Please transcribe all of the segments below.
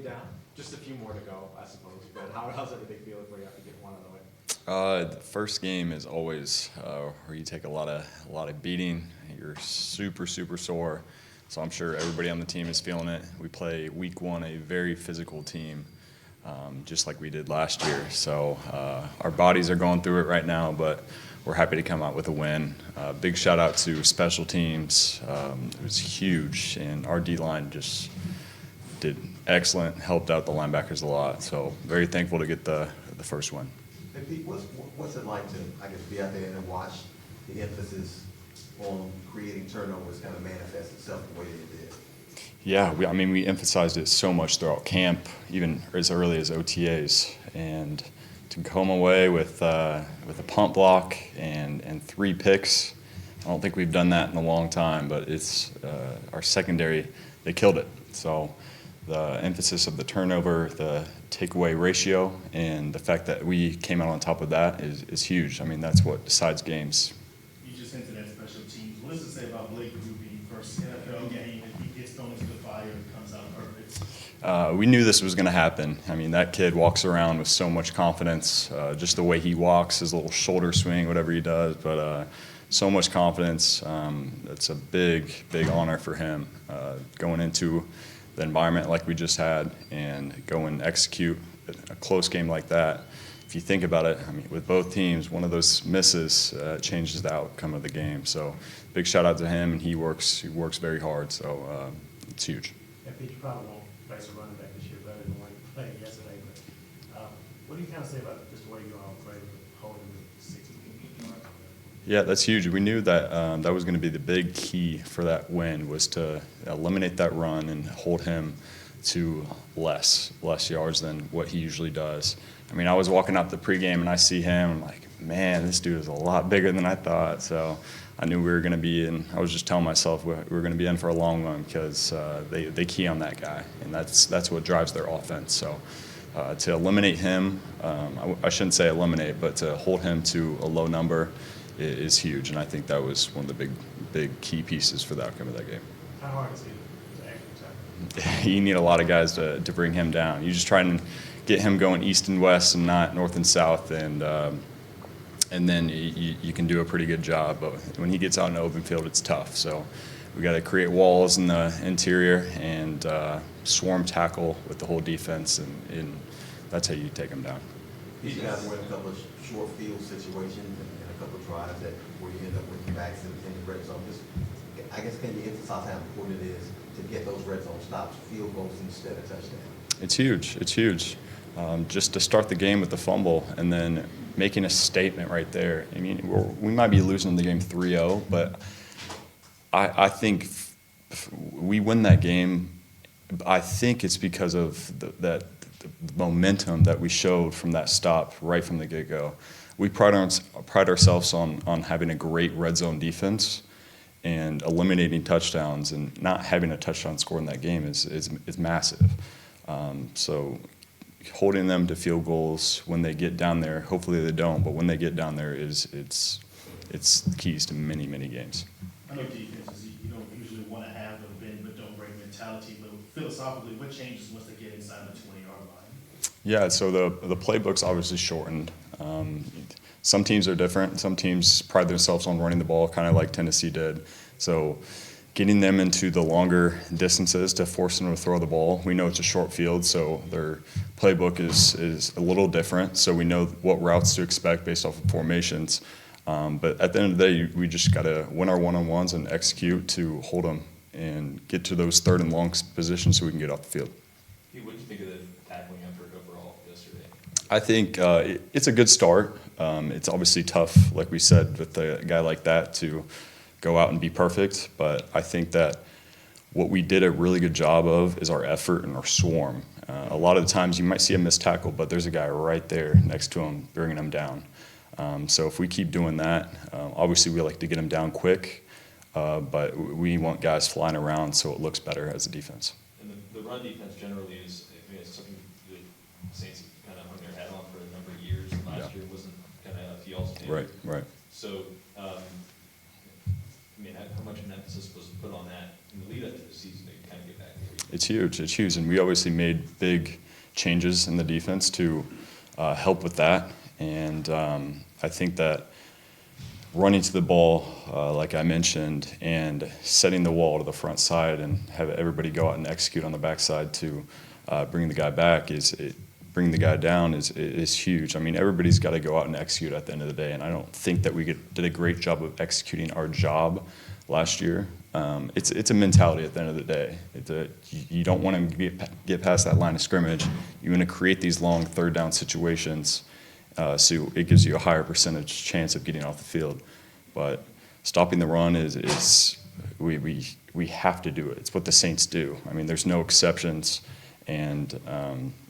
down. Just a few more to go, I suppose. But how's everything feeling for you after getting one out of the way? The first game is always where you take a lot of beating. You're super sore. So I'm sure everybody on the team is feeling it. We play week 1 a very physical team, just like we did last year. So our bodies are going through it right now, but we're happy to come out with a win. Big shout out to special teams. It was huge, and our D-line just did excellent, helped out the linebackers a lot. So very thankful to get the first win. Hey Pete, what's it like to, I guess, be out there and watch the emphasis on creating turnovers kind of manifest itself the way it did? Yeah, we emphasized it so much throughout camp, even as early as OTAs, and to come away with a punt block and 3 picks. I don't think we've done that in a long time, but it's our secondary, they killed it. So the emphasis of the turnover, the takeaway ratio, and the fact that we came out on top of that is huge. I mean, that's what decides games. You just hinted at special teams. What does it say about Blake Ruby first NFL game? If he gets thrown into the fire and comes out perfect? We knew this was going to happen. I mean, that kid walks around with so much confidence, just the way he walks, his little shoulder swing, whatever he does, but so much confidence. It's a big honor for him going into the environment like we just had and go and execute a close game like that. If you think about it, I mean, with both teams, one of those misses changes the outcome of the game. So big shout out to him, and he works very hard, so it's huge. Yeah, Pete, you probably won't face a running back this year better than what you played yesterday, but what do you kind of say about just the way you all played with holding the 60 yards? Yeah, that's huge. We knew that that was going to be the big key for that win, was to eliminate that run and hold him to less yards than what he usually does. I mean, I was walking up the pregame and I see him, I'm like, man, this dude is a lot bigger than I thought. So I knew we were going to be in, I was just telling myself we were going to be in for a long one because they key on that guy, and that's what drives their offense. So to eliminate him, I shouldn't say eliminate, but to hold him to a low number is huge, and I think that was one of the big key pieces for the outcome of that game. How hard is it to actually tackle? You need a lot of guys to bring him down. You just try and get him going east and west and not north and south, and then you can do a pretty good job. But when he gets out in the open field, it's tough. So we got to create walls in the interior and swarm tackle with the whole defense, and that's how you take him down. You guys were in a couple of short field situations and a couple of drives where you end up with your backs in the red zone. I guess, can you emphasize how important it is to get those red zone stops, field goals instead of touchdowns? It's huge. It's huge. Just to start the game with the fumble and then making a statement right there. I mean, we might be losing the game 3-0, but I think we win that game. I think it's because of the momentum that we showed from that stop right from the get-go. We pride ourselves on having a great red zone defense, and eliminating touchdowns and not having a touchdown score in that game is massive. So holding them to field goals when they get down there, hopefully they don't, but when they get down there, it's the keys to many games. I know defenses, you don't usually want to have the bend but don't break mentality, but philosophically, what changes once they get inside the 20-yard line? Yeah, so the playbook's obviously shortened. Some teams are different. Some teams pride themselves on running the ball, kind of like Tennessee did. So getting them into the longer distances to force them to throw the ball. We know it's a short field, so their playbook is a little different. So we know what routes to expect based off of formations. But at the end of the day, we just got to win our one-on-ones and execute to hold them and get to those third and long positions so we can get off the field. What did you think of the tackling effort overall yesterday? I think it's a good start. It's obviously tough, like we said, with a guy like that to go out and be perfect. But I think that what we did a really good job of is our effort and our swarm. A lot of the times you might see a missed tackle, but there's a guy right there next to him bringing him down. So if we keep doing that, obviously we like to get him down quick, but we want guys flying around so it looks better as a defense. And the run defense generally is, it's something the Saints kind of hung their hat on for a number of years. And last year wasn't kind of y'all's thing. Right. So, how much of an emphasis was put on that in the lead up to the season to kind of get back there? It's huge. It's huge, and we obviously made big changes in the defense to help with that. And I think that running to the ball, like I mentioned, and setting the wall to the front side and have everybody go out and execute on the backside to bring the guy back bring the guy down is huge. I mean, everybody's got to go out and execute at the end of the day, and I don't think that we did a great job of executing our job last year. It's a mentality at the end of the day. You don't want to get past that line of scrimmage. You want to create these long third down situations, so it gives you a higher percentage chance of getting off the field. But stopping the run we have to do it. It's what the Saints do. I mean, there's no exceptions. And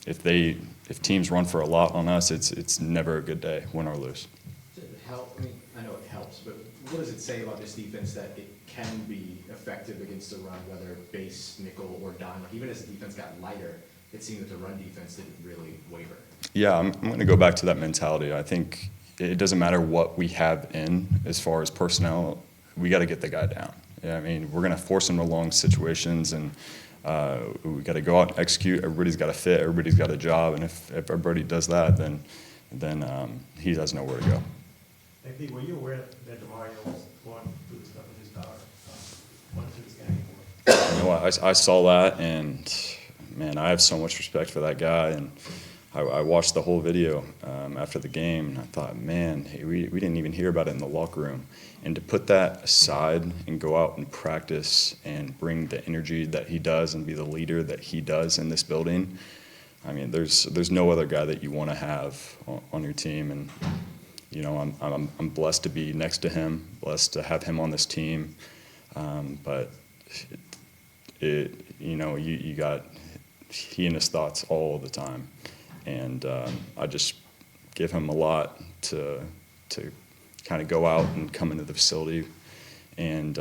if teams run for a lot on us, it's never a good day, win or lose. Does it help? I mean, I know it helps, but what does it say about this defense that it can be effective against the run, whether base, nickel, or dime? Like even as the defense got lighter, it seemed that the run defense didn't really waver. Yeah, I'm going to go back to that mentality. I think it doesn't matter what we have in as far as personnel. We got to get the guy down. Yeah, I mean, we're going to force him to long situations, and we got to go out and execute. Everybody's got to fit. Everybody's got a job, and if everybody does that, then he has nowhere to go. Hey, Pete, were you aware that DeMario was going through the stuff with his daughter? Went to this game? You know what, I saw that, and man, I have so much respect for that guy. And I watched the whole video after the game, and I thought, man, hey, we didn't even hear about it in the locker room. And to put that aside and go out and practice and bring the energy that he does and be the leader that he does in this building, I mean, there's no other guy that you want to have on your team. And you know, I'm blessed to be next to him, blessed to have him on this team. But you know, you got he and his thoughts all the time. And I just give him a lot to kind of go out and come into the facility and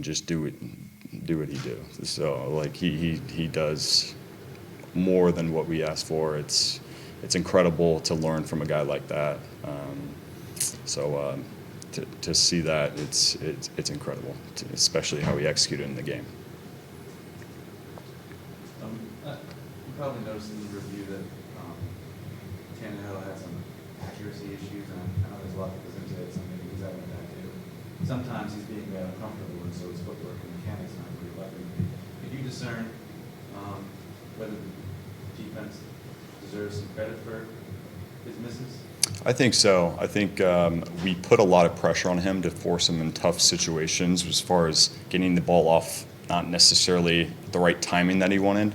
just do what he do. So like he does more than what we asked for. It's incredible to learn from a guy like that. To see that, it's incredible, especially how he executed in the game. You probably noticed in the review that Tannehill had some accuracy issues, and I know there's a lot that goes into it, so maybe he's having that too. Sometimes he's being uncomfortable, and so his footwork and mechanics aren't pretty likely to be. Could you discern whether the defense deserves some credit for his misses? I think so. I think we put a lot of pressure on him to force him in tough situations as far as getting the ball off, not necessarily the right timing that he wanted.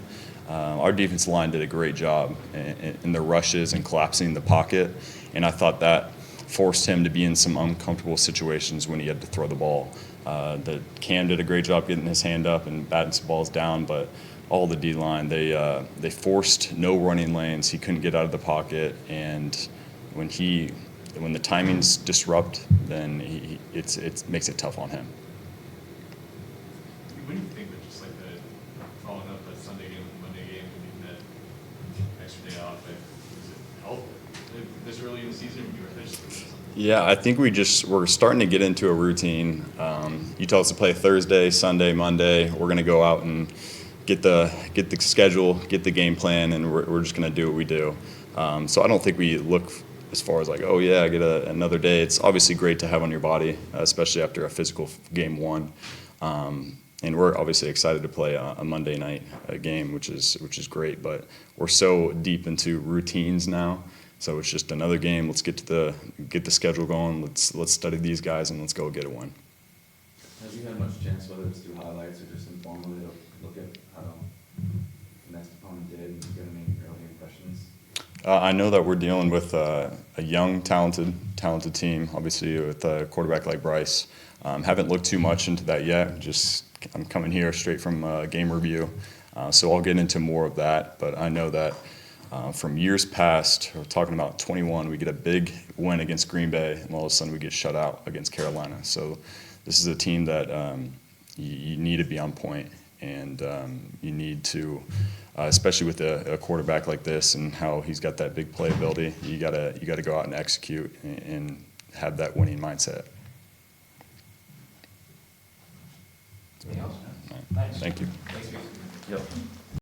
Our defensive line did a great job in the rushes and collapsing the pocket, and I thought that forced him to be in some uncomfortable situations when he had to throw the ball. The Cam did a great job getting his hand up and batting some balls down, but all the D-line, they forced no running lanes. He couldn't get out of the pocket, and when the timings disrupt, then it makes it tough on him. What do you think that just like the following up that Sunday game, Monday game, and that extra day off, like, does it help this early in the season? Or you were just Yeah, I think we're starting to get into a routine. You tell us to play Thursday, Sunday, Monday. We're going to go out and get the schedule, get the game plan, and we're just going to do what we do. So I don't think we look as far as like, oh yeah, I get another day. It's obviously great to have on your body, especially after a physical game one. And we're obviously excited to play a Monday night game, which is great. But we're so deep into routines now, so it's just another game. Let's get the schedule going. Let's study these guys and let's go get a win. Have you had much chance, whether it's through highlights or just informally, to look at how the next opponent did and get any early impressions? I know that we're dealing with a young, talented team, obviously with a quarterback like Bryce. Haven't looked too much into that yet. I'm coming here straight from game review, so I'll get into more of that. But I know that from years past, we're talking about 21, we get a big win against Green Bay, and all of a sudden we get shut out against Carolina. So this is a team that you need to be on point, and you need to, especially with a quarterback like this and how he's got that big playability, you gotta go out and execute and have that winning mindset. Anything else? Right. Thank you. Thanks, Pete. Yep.